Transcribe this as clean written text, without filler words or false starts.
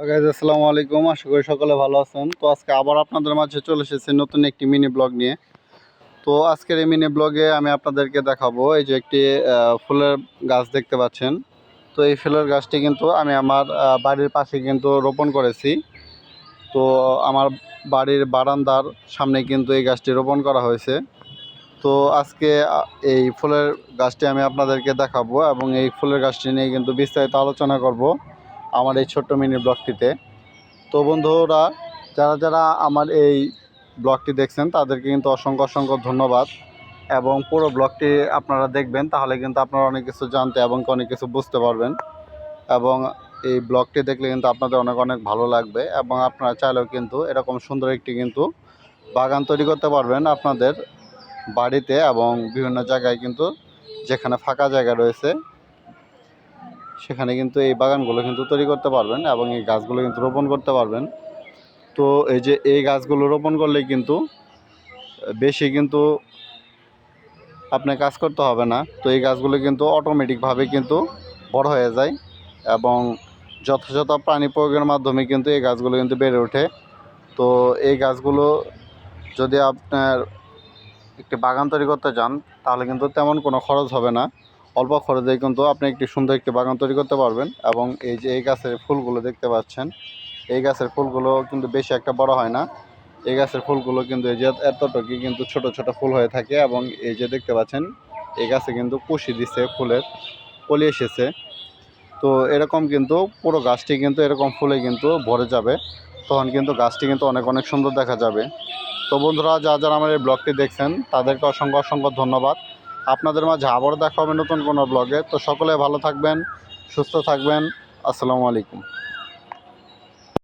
Guys আসসালামু আলাইকুম, আশা করি সকলে ভালো আছেন। তো আজকে আবার আপনাদের মাঝে চলে এসেছি নতুন একটি মিনি ব্লগ নিয়ে। তো আজকের এই মিনি ব্লগে আমি আপনাদেরকে দেখাবো এই যে একটি ফুলের গাছ দেখতে পাচ্ছেন। তো এই ফুলের গাছটি কিন্তু আমি আমার বাড়ির পাশে কিন্তু রোপণ করেছি। তো আমার বাড়ির বারান্দার সামনে কিন্তু এই গাছটি রোপণ করা হয়েছে। তো আজকে এই ফুলের গাছটি আমি আপনাদেরকে দেখাবো এবং এই ফুলের গাছটি নিয়ে কিন্তু বিস্তারিত আলোচনা করব আমার এই ছোট্ট মিনি ব্লগটিতে। তো বন্ধুরা, যারা যারা আমার এই ব্লগটি দেখছেন তাদেরকে কিন্তু অসংখ্য অসংখ্য ধন্যবাদ, এবং পুরো ব্লগটি আপনারা দেখবেন, তাহলে কিন্তু আপনারা অনেক কিছু জানতে এবং অনেক কিছু বুঝতে পারবেন। এবং এই ব্লগটি দেখলে কিন্তু আপনাদের অনেক অনেক ভালো লাগবে, এবং আপনারা চাইলেও কিন্তু এরকম সুন্দর একটি কিন্তু বাগান তৈরি করতে পারবেন আপনাদের বাড়িতে, এবং বিভিন্ন জায়গায় কিন্তু যেখানে ফাঁকা জায়গা রয়েছে সেখানে কিন্তু এই বাগানগুলো কিন্তু তৈরি করতে পারবেন এবং এই গাছগুলো কিন্তু রোপণ করতে পারবেন। তো এই যে এই গাছগুলো রোপণ করলে কিন্তু বেশি কিন্তু আপনি কাজ করতে হবে না। তো এই গাছগুলো কিন্তু অটোমেটিকভাবে কিন্তু বড় হয়ে যায়, এবং যথাযথ পানি প্রয়োগের মাধ্যমে কিন্তু এই গাছগুলো কিন্তু বেড়ে ওঠে। তো এই গাছগুলো যদি আপনার একটি বাগান তৈরি করতে চান তাহলে কিন্তু তেমন কোনো খরচ হবে না, অল্প খরচে কিন্তু আপনি একটি সুন্দর একটি বাগান তৈরি করতে পারবেন। এবং এই যে এই গাছের ফুলগুলো দেখতে পাচ্ছেন, এই গাছের ফুলগুলো কিন্তু বেশি একটা বড় হয় না। এই গাছের ফুলগুলো কিন্তু এই যে এতটুকু কিন্তু ছোট ছোট ফুল হয়ে থাকে, এবং এই যে দেখতে পাচ্ছেন এই গাছে কিন্তু কুশি দিছে, ফুলের কলি এসেছে। তো এরকম কিন্তু পুরো গাছটি কিন্তু এরকম ফুলে কিন্তু ভরে যাবে, তখন কিন্তু গাছটি কিন্তু অনেক অনেক সুন্দর দেখা যাবে। তো বন্ধুরা, যারা আমার এই ব্লগটি দেখছেন তাদেরকে অসংখ্য অসংখ্য ধন্যবাদ। আপনাদের মাঝে আবারও দেখা হবে নতুন কোনো ব্লগে। তো সকলে ভালো থাকবেন, সুস্থ থাকবেন। আসসালামু আলাইকুম।